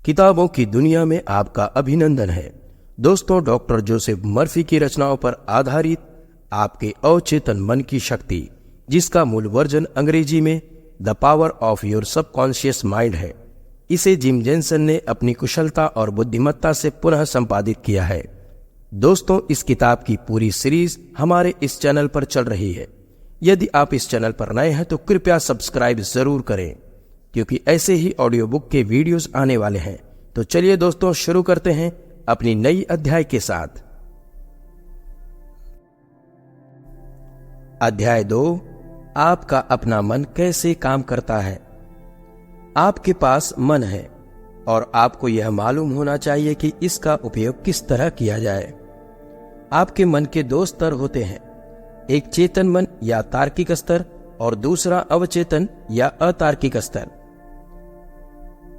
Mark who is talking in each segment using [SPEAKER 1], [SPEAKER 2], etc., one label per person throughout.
[SPEAKER 1] किताबों की दुनिया में आपका अभिनंदन है। दोस्तों, डॉक्टर जोसेफ मर्फी की रचनाओं पर आधारित आपके अवचेतन मन की शक्ति, जिसका मूल वर्जन अंग्रेजी में the power of your subconscious mind है, इसे जिम जेनसन ने अपनी कुशलता और बुद्धिमत्ता से पुनः संपादित किया है। दोस्तों, इस किताब की पूरी सीरीज हमारे इस चैनल पर चल रही है। यदि आप इस चैनल पर नए हैं तो कृपया सब्सक्राइब जरूर करें, क्योंकि ऐसे ही ऑडियो बुक के वीडियोस आने वाले हैं। तो चलिए दोस्तों, शुरू करते हैं अपनी नई अध्याय के साथ। अध्याय 2, आपका अपना मन कैसे काम करता है। आपके पास मन है और आपको यह मालूम होना चाहिए कि इसका उपयोग किस तरह किया जाए। आपके मन के 2 स्तर होते हैं, एक चेतन मन या तार्किक स्तर और दूसरा अवचेतन या अतार्किक स्तर।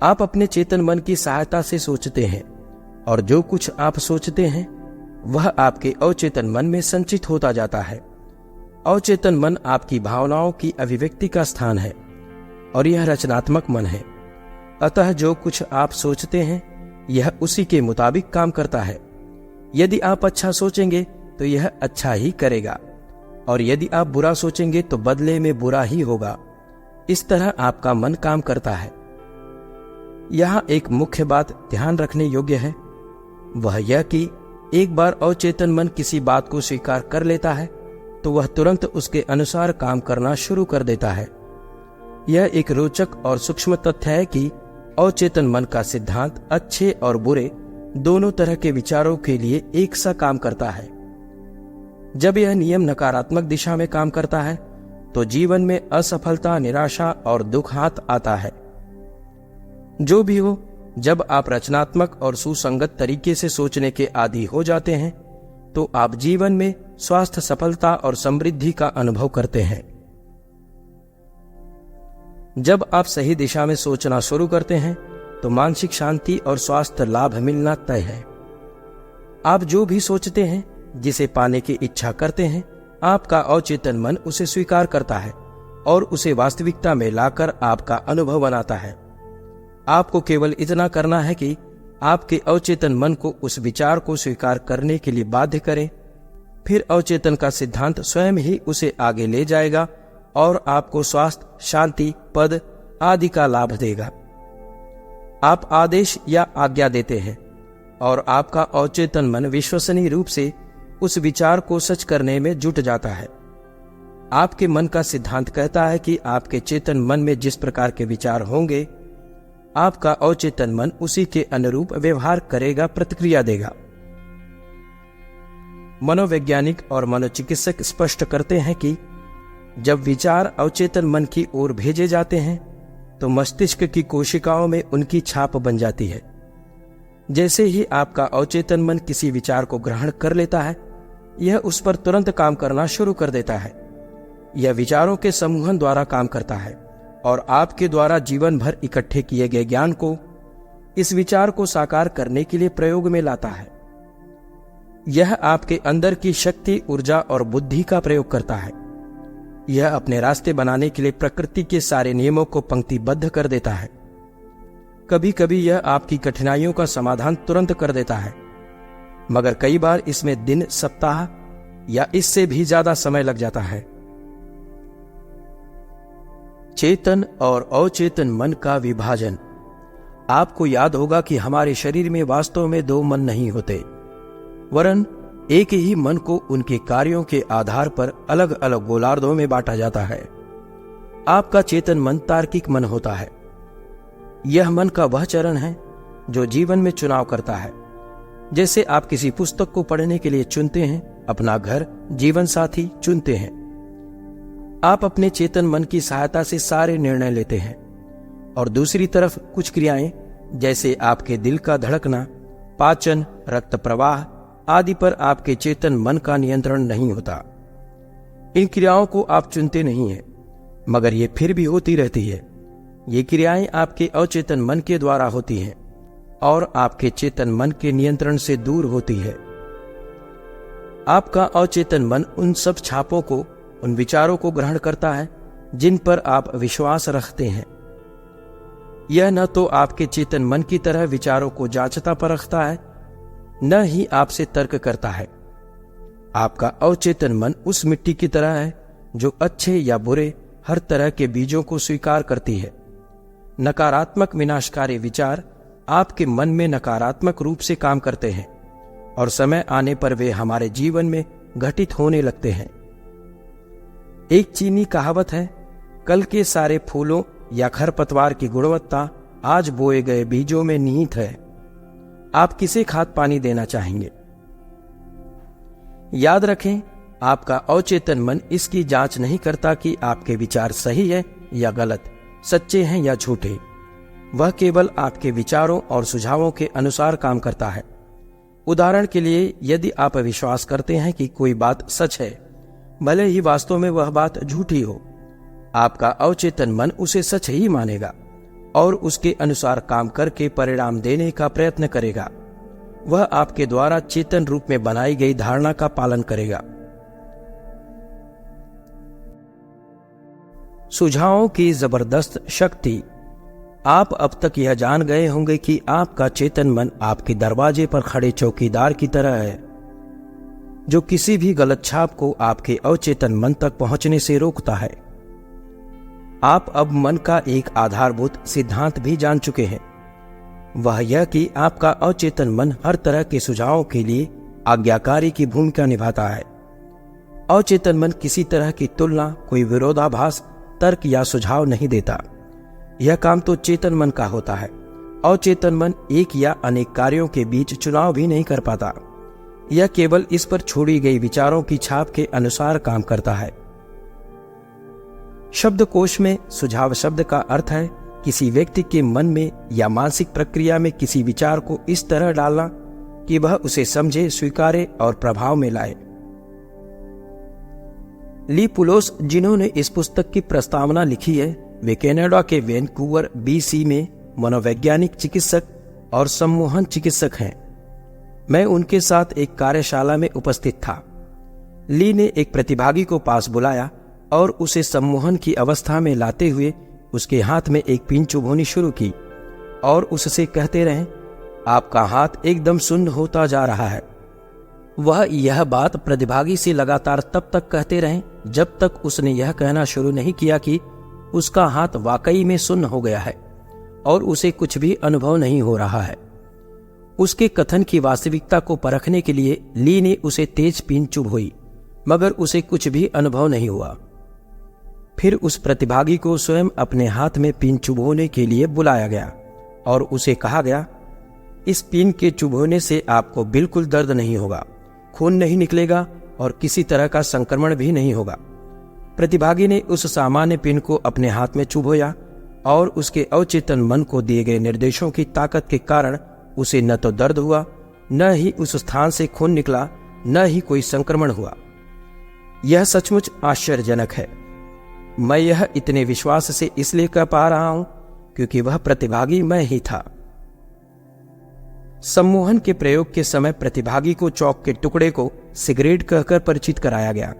[SPEAKER 1] आप अपने चेतन मन की सहायता से सोचते हैं और जो कुछ आप सोचते हैं वह आपके अवचेतन मन में संचित होता जाता है। अवचेतन मन आपकी भावनाओं की अभिव्यक्ति का स्थान है और यह रचनात्मक मन है। अतः जो कुछ आप सोचते हैं यह उसी के मुताबिक काम करता है। यदि आप अच्छा सोचेंगे तो यह अच्छा ही करेगा, और यदि आप बुरा सोचेंगे तो बदले में बुरा ही होगा। इस तरह आपका मन काम करता है। यहाँ एक मुख्य बात ध्यान रखने योग्य है, वह यह कि एक बार अवचेतन मन किसी बात को स्वीकार कर लेता है तो वह तुरंत उसके अनुसार काम करना शुरू कर देता है। यह एक रोचक और सूक्ष्म तथ्य है कि अवचेतन मन का सिद्धांत अच्छे और बुरे दोनों तरह के विचारों के लिए एक सा काम करता है। जब यह नियम नकारात्मक दिशा में काम करता है तो जीवन में असफलता, निराशा और दुख हाथ आता है। जो भी हो, जब आप रचनात्मक और सुसंगत तरीके से सोचने के आदी हो जाते हैं तो आप जीवन में स्वास्थ्य, सफलता और समृद्धि का अनुभव करते हैं। जब आप सही दिशा में सोचना शुरू करते हैं तो मानसिक शांति और स्वास्थ्य लाभ मिलना तय है। आप जो भी सोचते हैं, जिसे पाने की इच्छा करते हैं, आपका अवचेतन मन उसे स्वीकार करता है और उसे वास्तविकता में लाकर आपका अनुभव बनाता है। आपको केवल इतना करना है कि आपके अवचेतन मन को उस विचार को स्वीकार करने के लिए बाध्य करें। फिर अवचेतन का सिद्धांत स्वयं ही उसे आगे ले जाएगा और आपको स्वास्थ्य, शांति, पद आदि का लाभ देगा। आप आदेश या आज्ञा देते हैं और आपका अवचेतन मन विश्वसनीय रूप से उस विचार को सच करने में जुट जाता है। आपके मन का सिद्धांत कहता है कि आपके चेतन मन में जिस प्रकार के विचार होंगे, आपका अवचेतन मन उसी के अनुरूप व्यवहार करेगा, प्रतिक्रिया देगा। मनोवैज्ञानिक और मनोचिकित्सक स्पष्ट करते हैं कि जब विचार अवचेतन मन की ओर भेजे जाते हैं तो मस्तिष्क की कोशिकाओं में उनकी छाप बन जाती है। जैसे ही आपका अवचेतन मन किसी विचार को ग्रहण कर लेता है, यह उस पर तुरंत काम करना शुरू कर देता है। यह विचारों के समूहन द्वारा काम करता है और आपके द्वारा जीवन भर इकट्ठे किए गए ज्ञान को इस विचार को साकार करने के लिए प्रयोग में लाता है। यह आपके अंदर की शक्ति, ऊर्जा और बुद्धि का प्रयोग करता है। यह अपने रास्ते बनाने के लिए प्रकृति के सारे नियमों को पंक्तिबद्ध कर देता है। कभी कभी यह आपकी कठिनाइयों का समाधान तुरंत कर देता है, मगर कई बार इसमें दिन, सप्ताह या इससे भी ज्यादा समय लग जाता है। चेतन और अवचेतन मन का विभाजन। आपको याद होगा कि हमारे शरीर में वास्तव में 2 मन नहीं होते, वरन एक ही मन को उनके कार्यों के आधार पर अलग अलग गोलार्धों में बांटा जाता है। आपका चेतन मन तार्किक मन होता है। यह मन का वह चरण है जो जीवन में चुनाव करता है। जैसे आप किसी पुस्तक को पढ़ने के लिए चुनते हैं, अपना घर, जीवन साथी चुनते हैं। आप अपने चेतन मन की सहायता से सारे निर्णय लेते हैं, और दूसरी तरफ कुछ क्रियाएं जैसे आपके दिल का धड़कना, पाचन, रक्त प्रवाह आदि पर आपके चेतन मन का नियंत्रण नहीं होता। इन क्रियाओं को आप चुनते नहीं हैं, मगर ये फिर भी होती रहती है। ये क्रियाएं आपके अवचेतन मन के द्वारा होती हैं और आपके चेतन मन के नियंत्रण से दूर होती है। आपका अवचेतन मन उन सब छापों को, उन विचारों को ग्रहण करता है जिन पर आप विश्वास रखते हैं। यह न तो आपके चेतन मन की तरह विचारों को जांचता परखता है, न ही आपसे तर्क करता है। आपका अवचेतन मन उस मिट्टी की तरह है जो अच्छे या बुरे हर तरह के बीजों को स्वीकार करती है। नकारात्मक विनाशकारी विचार आपके मन में नकारात्मक रूप से काम करते हैं और समय आने पर वे हमारे जीवन में घटित होने लगते हैं। एक चीनी कहावत है, कल के सारे फूलों या खरपतवार की गुणवत्ता आज बोए गए बीजों में निहित है। आप किसे खाद पानी देना चाहेंगे? याद रखें, आपका अवचेतन मन इसकी जांच नहीं करता कि आपके विचार सही है या गलत, सच्चे हैं या झूठे। वह केवल आपके विचारों और सुझावों के अनुसार काम करता है। उदाहरण के लिए, यदि आप विश्वास करते हैं कि कोई बात सच है, भले ही वास्तव में वह बात झूठी हो, आपका अवचेतन मन उसे सच ही मानेगा और उसके अनुसार काम करके परिणाम देने का प्रयत्न करेगा। वह आपके द्वारा चेतन रूप में बनाई गई धारणा का पालन करेगा। सुझावों की जबरदस्त शक्ति। आप अब तक यह जान गए होंगे कि आपका चेतन मन आपके दरवाजे पर खड़े चौकीदार की तरह है, जो किसी भी गलत छाप को आपके अवचेतन मन तक पहुंचने से रोकता है। आप अब मन का एक आधारभूत सिद्धांत भी जान चुके हैं। वह यह कि आपका अवचेतन मन हर तरह के सुझावों के लिए आज्ञाकारी की भूमिका निभाता है। अवचेतन मन किसी तरह की तुलना, कोई विरोधाभास, तर्क या सुझाव नहीं देता। यह काम तो चेतन मन का होता है। अवचेतन मन एक या अनेक कार्यों के बीच चुनाव भी नहीं कर पाता। यह केवल इस पर छोड़ी गई विचारों की छाप के अनुसार काम करता है। शब्दकोश में सुझाव शब्द का अर्थ है किसी व्यक्ति के मन में या मानसिक प्रक्रिया में किसी विचार को इस तरह डालना कि वह उसे समझे, स्वीकारे और प्रभाव में लाए। ली पुलोस, जिन्होंने इस पुस्तक की प्रस्तावना लिखी है, वे कनाडा के वैनकूवर BC में मनोवैज्ञानिक चिकित्सक और सम्मोहन चिकित्सक हैं। मैं उनके साथ एक कार्यशाला में उपस्थित था। ली ने एक प्रतिभागी को पास बुलाया और उसे सम्मोहन की अवस्था में लाते हुए उसके हाथ में एक पिन चुभोनी शुरू की और उससे कहते रहे, आपका हाथ एकदम सुन्न होता जा रहा है। वह यह बात प्रतिभागी से लगातार तब तक कहते रहे जब तक उसने यह कहना शुरू नहीं किया कि उसका हाथ वाकई में सुन्न हो गया है और उसे कुछ भी अनुभव नहीं हो रहा है। उसके कथन की वास्तविकता को परखने के लिए ली ने उसे तेज पिन चुभोई, मगर उसे कुछ भी अनुभव नहीं हुआ। फिर उस प्रतिभागी को स्वयं अपने हाथ में पिन चुभोने के लिए बुलाया गया और उसे कहा गया, इस पिन के चुभोने से आपको बिल्कुल दर्द नहीं होगा, खून नहीं निकलेगा और किसी तरह का संक्रमण भी नहीं होगा। प्रतिभागी ने उस सामान्य पिन को अपने हाथ में चुभोया और उसके अवचेतन मन को दिए गए निर्देशों की ताकत के कारण उसे न तो दर्द हुआ, न ही उस स्थान से खून निकला, न ही कोई संक्रमण हुआ। यह सचमुच आश्चर्यजनक है। मैं यह इतने विश्वास से इसलिए कह पा रहा हूं क्योंकि वह प्रतिभागी मैं ही था। सम्मोहन के प्रयोग के समय प्रतिभागी को चौक के टुकड़े को सिगरेट कहकर परिचित कराया गया।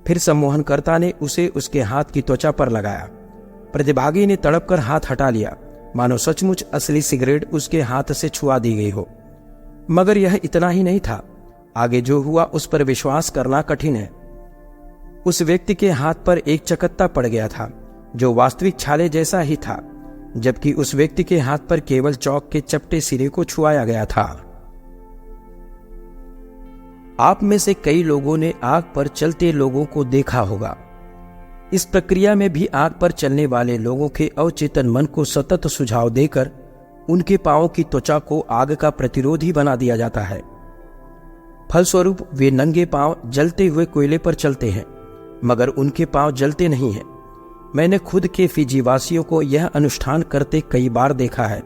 [SPEAKER 1] फिर सम्मोहनकर्ता ने उसे उसके हाथ की त्वचा पर लगाया। प्रतिभागी ने तड़प कर हाथ हटा लिया, मानो सचमुच असली सिगरेट उसके हाथ से छुआ दी गई हो। मगर यह इतना ही नहीं था। आगे जो हुआ उस पर विश्वास करना कठिन है। उस व्यक्ति के हाथ पर एक चकत्ता पड़ गया था जो वास्तविक छाले जैसा ही था, जबकि उस व्यक्ति के हाथ पर केवल चौक के चपटे सिरे को छुआया गया था। आप में से कई लोगों ने आग पर चलते लोगों को देखा होगा। इस प्रक्रिया में भी आग पर चलने वाले लोगों के अवचेतन मन को सतत सुझाव देकर उनके पांवों की त्वचा को आग का प्रतिरोधी बना दिया जाता है। फलस्वरूप वे नंगे पांव जलते हुए कोयले पर चलते हैं, मगर उनके पांव जलते नहीं हैं। मैंने खुद के फिजी वासियों को यह अनुष्ठान करते कई बार देखा है,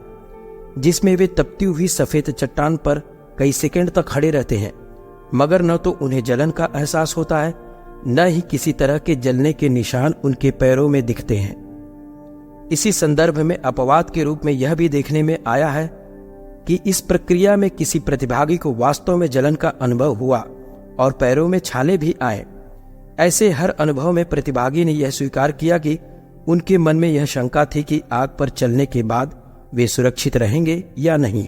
[SPEAKER 1] जिसमें वे तपती हुई सफेद चट्टान पर कई सेकंड तक खड़े रहते हैं, मगर न तो उन्हें जलन का एहसास होता है, न ही किसी तरह के जलने के निशान उनके पैरों में दिखते हैं। इसी संदर्भ में अपवाद के रूप में यह भी देखने में आया है कि इस प्रक्रिया में किसी प्रतिभागी को वास्तव में जलन का अनुभव हुआ और पैरों में छाले भी आए। ऐसे हर अनुभव में प्रतिभागी ने यह स्वीकार किया कि उनके मन में यह शंका थी कि आग पर चलने के बाद वे सुरक्षित रहेंगे या नहीं।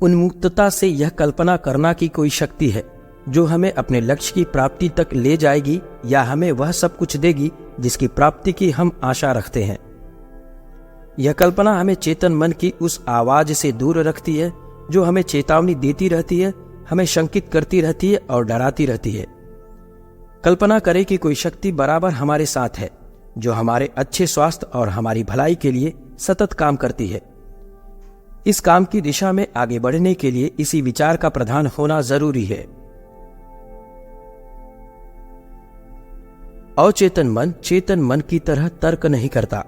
[SPEAKER 1] उन्मुक्तता से यह कल्पना करना कि कोई शक्ति है जो हमें अपने लक्ष्य की प्राप्ति तक ले जाएगी या हमें वह सब कुछ देगी जिसकी प्राप्ति की हम आशा रखते हैं। यह कल्पना हमें चेतन मन की उस आवाज से दूर रखती है जो हमें चेतावनी देती रहती है, हमें शंकित करती रहती है और डराती रहती है। कल्पना करें कि कोई शक्ति बराबर हमारे साथ है जो हमारे अच्छे स्वास्थ्य और हमारी भलाई के लिए सतत काम करती है। इस काम की दिशा में आगे बढ़ने के लिए इसी विचार का प्रधान होना जरूरी है। अचेतन मन चेतन मन की तरह तर्क नहीं करता।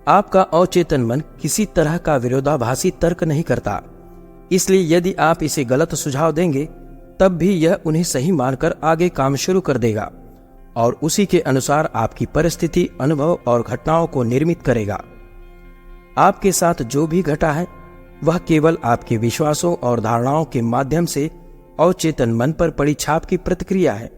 [SPEAKER 1] आपका अचेतन मन किसी तरह का विरोधाभासी तर्क नहीं करता, इसलिए यदि आप इसे गलत सुझाव देंगे तब भी यह उन्हें सही मानकर आगे काम शुरू कर देगा और उसी के अनुसार आपकी परिस्थिति, अनुभव और घटनाओं को निर्मित करेगा। आपके साथ जो भी घटा है वह केवल आपके विश्वासों और धारणाओं के माध्यम से अचेतन मन पर पड़ी छाप की प्रतिक्रिया है।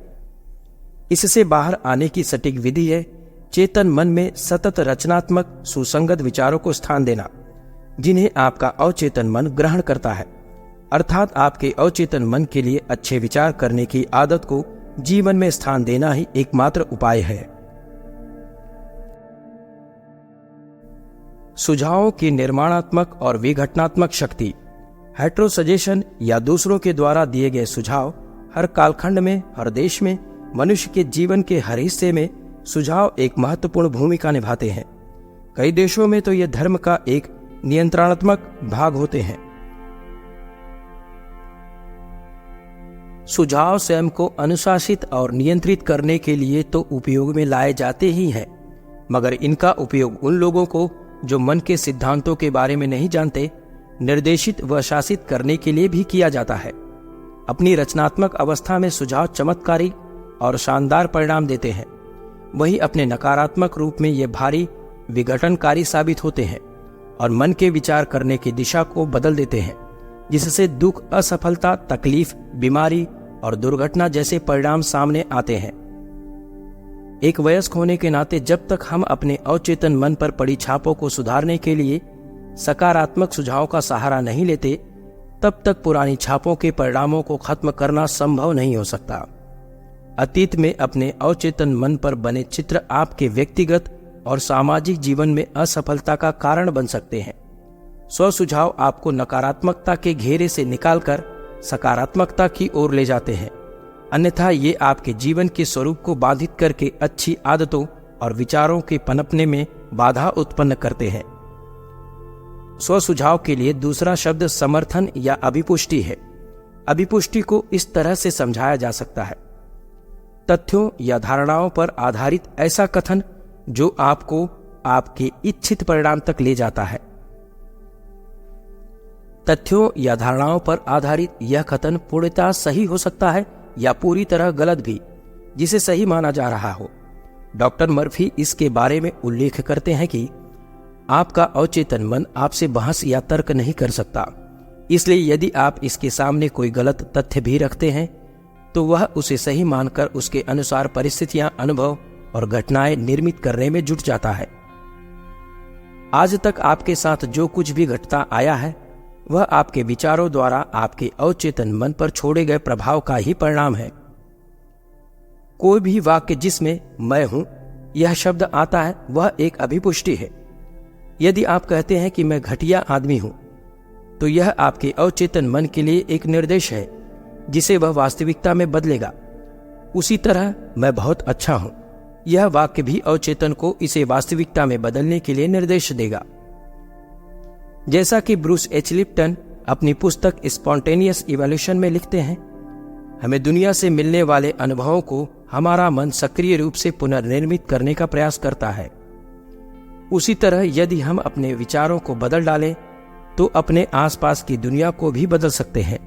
[SPEAKER 1] इससे बाहर आने की सटीक विधि है चेतन मन में सतत रचनात्मक सुसंगत विचारों को स्थान देना, जिन्हें आपका अचेतन मन ग्रहण करता है। अर्थात आपके अचेतन मन के लिए अच्छे विचार करने की आदत को जीवन में स्थान देना ही एकमात्र उपाय है। सुझावों की निर्माणात्मक और विघटनात्मक शक्ति। हेट्रोसजेशन या दूसरों के द्वारा दिए गए सुझाव हर कालखंड में, हर देश में, मनुष्य के जीवन के हर हिस्से में सुझाव एक महत्वपूर्ण भूमिका निभाते हैं। कई देशों में तो यह धर्म का एक नियंत्रणात्मक भाग होते हैं। सुझाव स्वयं को अनुशासित और नियंत्रित करने के लिए तो उपयोग में लाए जाते ही हैं, मगर इनका उपयोग उन लोगों को जो मन के सिद्धांतों के बारे में नहीं जानते, निर्देशित व शासित करने के लिए भी किया जाता है। अपनी रचनात्मक अवस्था में सुझाव चमत्कारी और शानदार परिणाम देते हैं, वही अपने नकारात्मक रूप में ये भारी विघटनकारी साबित होते हैं और मन के विचार करने की दिशा को बदल देते हैं, जिससे दुख, असफलता, तकलीफ, बीमारी और दुर्घटना जैसे परिणाम सामने आते हैं। एक वयस्क होने के नाते जब तक हम अपने अचेतन मन पर पड़ी छापों को सुधारने के लिए सकारात्मक सुझाव का सहारा नहीं लेते, तब तक पुरानी छापों के परिणामों को खत्म करना संभव नहीं हो सकता। अतीत में अपने अचेतन मन पर बने चित्र आपके व्यक्तिगत और सामाजिक जीवन में असफलता का कारण बन सकते हैं। स्व सुझाव आपको नकारात्मकता के घेरे से निकालकर सकारात्मकता की ओर ले जाते हैं, अन्यथा ये आपके जीवन के स्वरूप को बाधित करके अच्छी आदतों और विचारों के पनपने में बाधा उत्पन्न करते हैं। स्व सुझाव के लिए दूसरा शब्द समर्थन या अभिपुष्टि है। अभिपुष्टि को इस तरह से समझाया जा सकता है: तथ्यों या धारणाओं पर आधारित ऐसा कथन जो आपको आपके इच्छित परिणाम तक ले जाता है। तथ्यों या धारणाओं पर आधारित यह कथन पूर्णतः सही हो सकता है या पूरी तरह गलत भी, जिसे सही माना जा रहा हो। डॉक्टर मर्फी इसके बारे में उल्लेख करते हैं कि आपका अचेतन मन आपसे बहस या तर्क नहीं कर सकता, इसलिए यदि आप इसके सामने कोई गलत तथ्य भी रखते हैं तो वह उसे सही मानकर उसके अनुसार परिस्थितियां, अनुभव और घटनाएं निर्मित करने में जुट जाता है। आज तक आपके साथ जो कुछ भी घटता आया है वह आपके विचारों द्वारा आपके अचेतन मन पर छोड़े गए प्रभाव का ही परिणाम है। कोई भी वाक्य जिसमें मैं हूं यह शब्द आता है वह एक अभिपुष्टि है। यदि आप कहते हैं कि मैं घटिया आदमी हूं तो यह आपके अचेतन मन के लिए एक निर्देश है जिसे वह वास्तविकता में बदलेगा। उसी तरह मैं बहुत अच्छा हूं, यह वाक्य भी अचेतन को इसे वास्तविकता में बदलने के लिए निर्देश देगा। जैसा कि ब्रूस एच लिप्टन अपनी पुस्तक स्पॉन्टेनियस इवोल्यूशन में लिखते हैं, हमें दुनिया से मिलने वाले अनुभवों को हमारा मन सक्रिय रूप से पुनर्निर्मित करने का प्रयास करता है। उसी तरह यदि हम अपने विचारों को बदल डालें तो अपने आसपास की दुनिया को भी बदल सकते हैं।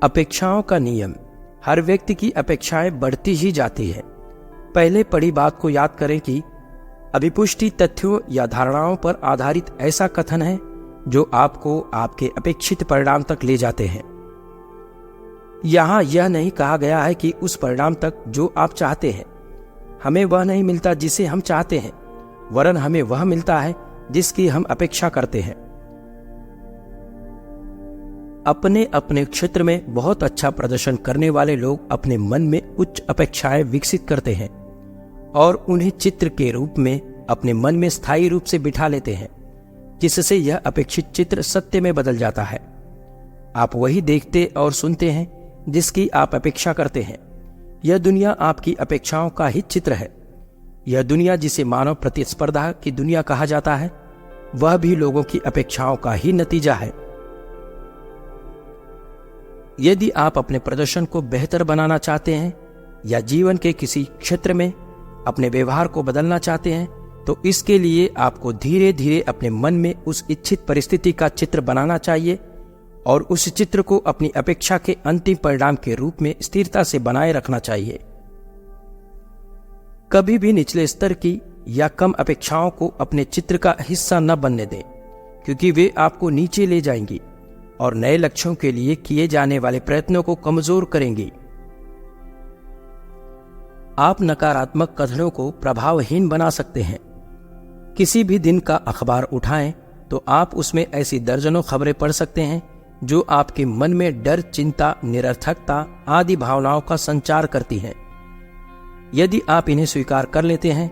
[SPEAKER 1] अपेक्षाओं का नियम। हर व्यक्ति की अपेक्षाएं बढ़ती ही जाती है। पहले पढ़ी बात को याद करें कि अभिपुष्टि तथ्यों या धारणाओं पर आधारित ऐसा कथन है जो आपको आपके अपेक्षित परिणाम तक ले जाते हैं। यहाँ यह नहीं कहा गया है कि उस परिणाम तक जो आप चाहते हैं हमें वह नहीं मिलता जिसे हम चाहते हैं, वरन हमें वह मिलता है जिसकी हम अपेक्षा करते हैं। अपने अपने क्षेत्र में बहुत अच्छा प्रदर्शन करने वाले लोग अपने मन में उच्च अपेक्षाएं विकसित करते हैं और उन्हें चित्र के रूप में अपने मन में स्थायी रूप से बिठा लेते हैं, जिससे यह अपेक्षित चित्र सत्य में बदल जाता है। आप वही देखते और सुनते हैं जिसकी आप अपेक्षा करते हैं। यह दुनिया आपकी अपेक्षाओं का ही चित्र है। यह दुनिया जिसे मानव प्रतिस्पर्धा की दुनिया कहा जाता है, वह भी लोगों की अपेक्षाओं का ही नतीजा है। यदि आप अपने प्रदर्शन को बेहतर बनाना चाहते हैं या जीवन के किसी क्षेत्र में अपने व्यवहार को बदलना चाहते हैं, तो इसके लिए आपको धीरे धीरे अपने मन में उस इच्छित परिस्थिति का चित्र बनाना चाहिए और उस चित्र को अपनी अपेक्षा के अंतिम परिणाम के रूप में स्थिरता से बनाए रखना चाहिए। कभी भी निचले स्तर की या कम अपेक्षाओं को अपने चित्र का हिस्सा न बनने दें, क्योंकि वे आपको नीचे ले जाएंगी और नए लक्ष्यों के लिए किए जाने वाले प्रयत्नों को कमजोर करेंगी। आप नकारात्मक कथनों को प्रभावहीन बना सकते हैं। किसी भी दिन का अखबार उठाएं तो आप उसमें ऐसी दर्जनों खबरें पढ़ सकते हैं जो आपके मन में डर, चिंता, निरर्थकता आदि भावनाओं का संचार करती हैं। यदि आप इन्हें स्वीकार कर लेते हैं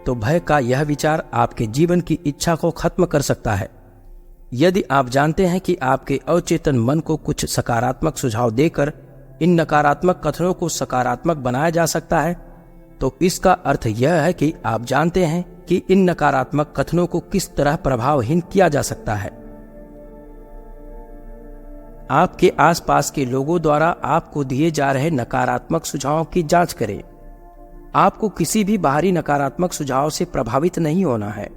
[SPEAKER 1] तो भय का यह विचार आपके जीवन की इच्छा को खत्म कर सकता है। यदि आप जानते हैं कि आपके अवचेतन मन को कुछ सकारात्मक सुझाव देकर इन नकारात्मक कथनों को सकारात्मक बनाया जा सकता है, तो इसका अर्थ यह है कि आप जानते हैं कि इन नकारात्मक कथनों को किस तरह प्रभावहीन किया जा सकता है। आपके आसपास के लोगों द्वारा आपको दिए जा रहे नकारात्मक सुझावों की जांच करें। आपको किसी भी बाहरी नकारात्मक सुझाव से प्रभावित नहीं होना है।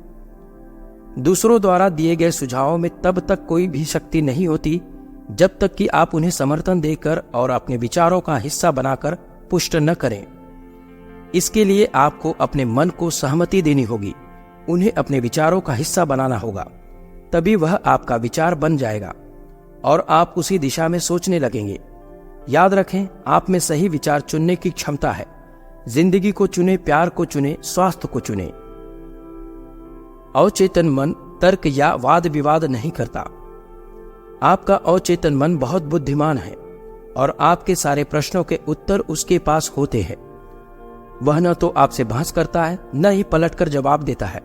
[SPEAKER 1] दूसरों द्वारा दिए गए सुझावों में तब तक कोई भी शक्ति नहीं होती जब तक कि आप उन्हें समर्थन देकर और अपने विचारों का हिस्सा बनाकर पुष्ट न करें। इसके लिए आपको अपने मन को सहमति देनी होगी, उन्हें अपने विचारों का हिस्सा बनाना होगा, तभी वह आपका विचार बन जाएगा और आप उसी दिशा में सोचने लगेंगे। याद रखें, आप में सही विचार चुनने की क्षमता है। जिंदगी को चुने, प्यार को चुने, स्वास्थ्य को चुने। अवचेतन मन तर्क या वाद विवाद नहीं करता। आपका अवचेतन मन बहुत बुद्धिमान है और आपके सारे प्रश्नों के उत्तर उसके पास होते हैं। वह न तो आपसे बहस करता है, न ही पलटकर जवाब देता है।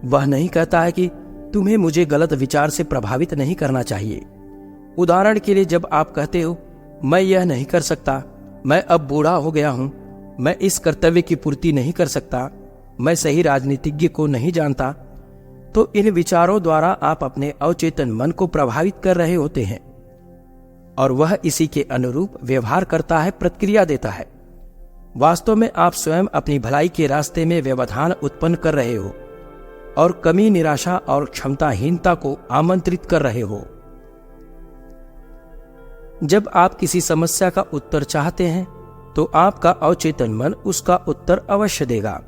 [SPEAKER 1] वह नहीं कहता है कि तुम्हें मुझे गलत विचार से प्रभावित नहीं करना चाहिए। उदाहरण के लिए, जब आप कहते हो मैं यह नहीं कर सकता, मैं अब बूढ़ा हो गया हूं, मैं इस कर्तव्य की पूर्ति नहीं कर सकता, मैं सही राजनीतिज्ञ को नहीं जानता, तो इन विचारों द्वारा आप अपने अवचेतन मन को प्रभावित कर रहे होते हैं और वह इसी के अनुरूप व्यवहार करता है, प्रतिक्रिया देता है। वास्तव में आप स्वयं अपनी भलाई के रास्ते में व्यवधान उत्पन्न कर रहे हो और कमी, निराशा और क्षमताहीनता को आमंत्रित कर रहे हो। जब आप किसी समस्या का उत्तर चाहते हैं तो आपका अवचेतन मन उसका उत्तर अवश्य देगा,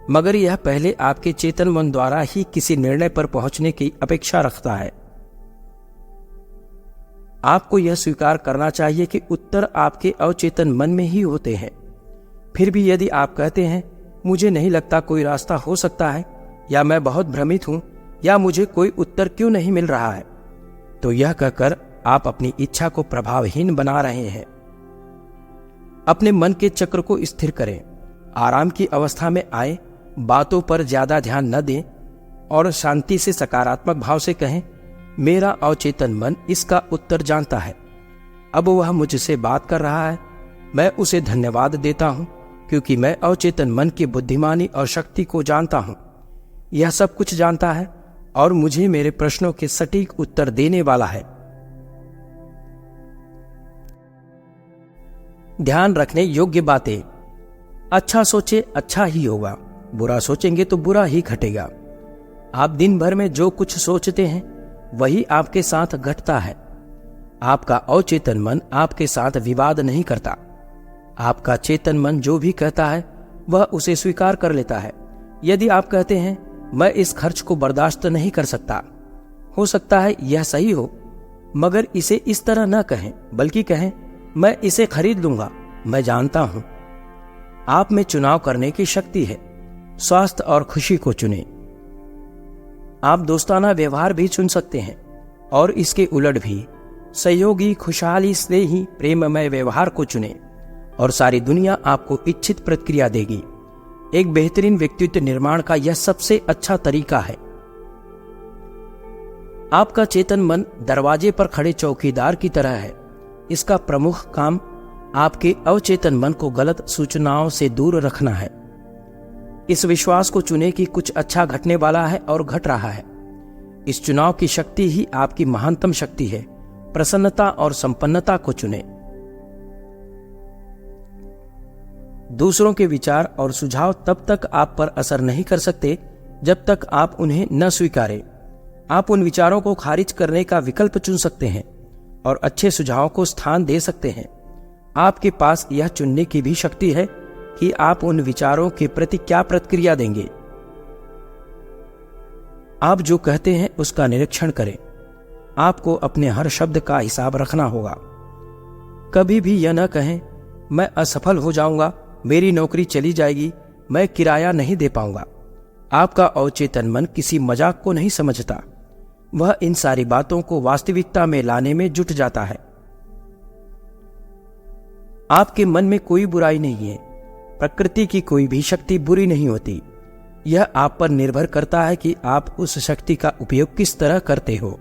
[SPEAKER 1] मगर यह पहले आपके चेतन मन द्वारा ही किसी निर्णय पर पहुंचने की अपेक्षा रखता है। आपको यह स्वीकार करना चाहिए कि उत्तर आपके अवचेतन मन में ही होते हैं। फिर भी यदि आप कहते हैं मुझे नहीं लगता कोई रास्ता हो सकता है, या मैं बहुत भ्रमित हूं, या मुझे कोई उत्तर क्यों नहीं मिल रहा है, तो यह कहकर आप अपनी इच्छा को प्रभावहीन बना रहे हैं। अपने मन के चक्र को स्थिर करें, आराम की अवस्था में आए, बातों पर ज्यादा ध्यान न दें और शांति से सकारात्मक भाव से कहें, मेरा अवचेतन मन इसका उत्तर जानता है। अब वह मुझसे बात कर रहा है, मैं उसे धन्यवाद देता हूं क्योंकि मैं अवचेतन मन की बुद्धिमानी और शक्ति को जानता हूं। यह सब कुछ जानता है और मुझे मेरे प्रश्नों के सटीक उत्तर देने वाला है। ध्यान रखने योग्य बातें। अच्छा सोचे, अच्छा ही होगा। बुरा सोचेंगे तो बुरा ही घटेगा। आप दिन भर में जो कुछ सोचते हैं वही आपके साथ घटता है। आपका अवचेतन मन आपके साथ विवाद नहीं करता। आपका चेतन मन जो भी कहता है वह उसे स्वीकार कर लेता है। यदि आप कहते हैं मैं इस खर्च को बर्दाश्त नहीं कर सकता, हो सकता है यह सही हो, मगर इसे इस तरह न कहें, बल्कि कहें मैं इसे खरीद लूंगा। मैं जानता हूं आप में चुनाव करने की शक्ति है। स्वास्थ्य और खुशी को चुनें। आप दोस्ताना व्यवहार भी चुन सकते हैं और इसके उलट भी सहयोगी, खुशहाली, स्नेही, प्रेममय व्यवहार को चुनें और सारी दुनिया आपको इच्छित प्रतिक्रिया देगी। एक बेहतरीन व्यक्तित्व निर्माण का यह सबसे अच्छा तरीका है। आपका चेतन मन दरवाजे पर खड़े चौकीदार की तरह है। इसका प्रमुख काम आपके अवचेतन मन को गलत सूचनाओं से दूर रखना है। इस विश्वास को चुने कि कुछ अच्छा घटने वाला है और घट रहा है। इस चुनाव की शक्ति ही आपकी महानतम शक्ति है। प्रसन्नता और संपन्नता को चुने। दूसरों के विचार और सुझाव तब तक आप पर असर नहीं कर सकते जब तक आप उन्हें न स्वीकारें। आप उन विचारों को खारिज करने का विकल्प चुन सकते हैं और अच्छे सुझावों को स्थान दे सकते हैं। आपके पास यह चुनने की भी शक्ति है कि आप उन विचारों के प्रति क्या प्रतिक्रिया देंगे। आप जो कहते हैं उसका निरीक्षण करें। आपको अपने हर शब्द का हिसाब रखना होगा। कभी भी यह न कहें, मैं असफल हो जाऊंगा, मेरी नौकरी चली जाएगी, मैं किराया नहीं दे पाऊंगा। आपका अवचेतन मन किसी मजाक को नहीं समझता। वह इन सारी बातों को वास्तविकता में लाने में जुट जाता है। आपके मन में कोई बुराई नहीं है। प्रकृति की कोई भी शक्ति बुरी नहीं होती। यह आप पर निर्भर करता है कि आप उस शक्ति का उपयोग किस तरह करते हो।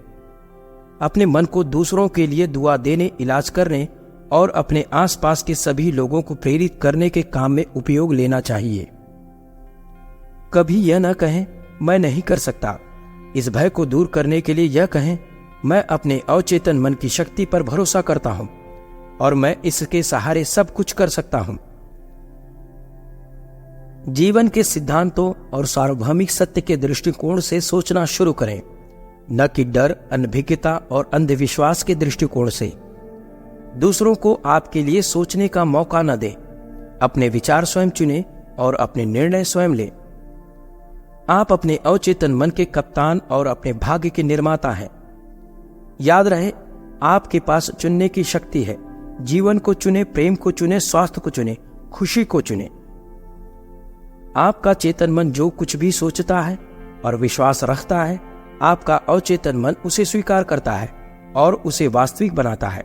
[SPEAKER 1] अपने मन को दूसरों के लिए दुआ देने, इलाज करने और अपने आसपास के सभी लोगों को प्रेरित करने के काम में उपयोग लेना चाहिए। कभी यह न कहें, मैं नहीं कर सकता। इस भय को दूर करने के लिए यह कहें, मैं अपने अवचेतन मन की शक्ति पर भरोसा करता हूं और मैं इसके सहारे सब कुछ कर सकता हूं। जीवन के सिद्धांतों और सार्वभौमिक सत्य के दृष्टिकोण से सोचना शुरू करें, न कि डर, अनभिज्ञता और अंधविश्वास के दृष्टिकोण से। दूसरों को आपके लिए सोचने का मौका न दें। अपने विचार स्वयं चुनें और अपने निर्णय स्वयं लें। आप अपने अवचेतन मन के कप्तान और अपने भाग्य के निर्माता हैं। याद रहे, आपके पास चुनने की शक्ति है। जीवन को चुने, प्रेम को चुने, स्वास्थ्य को चुने, खुशी को चुने। आपका चेतन मन जो कुछ भी सोचता है और विश्वास रखता है, आपका अवचेतन मन उसे स्वीकार करता है और उसे वास्तविक बनाता है।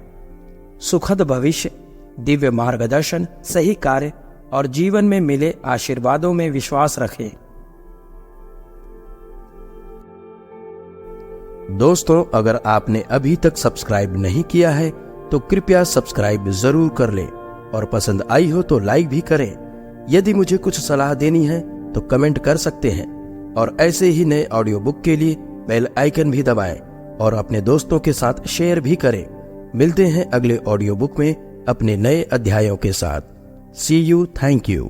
[SPEAKER 1] सुखद भविष्य, दिव्य मार्गदर्शन, सही कार्य और जीवन में मिले आशीर्वादों में विश्वास रखें। दोस्तों, अगर आपने अभी तक सब्सक्राइब नहीं किया है तो कृपया सब्सक्राइब जरूर कर लें और पसंद आई हो तो लाइक भी करें। यदि मुझे कुछ सलाह देनी है तो कमेंट कर सकते हैं और ऐसे ही नए ऑडियो बुक के लिए बेल आइकन भी दबाएं और अपने दोस्तों के साथ शेयर भी करें। मिलते हैं अगले ऑडियो बुक में अपने नए अध्यायों के साथ। सी यू। Thank you.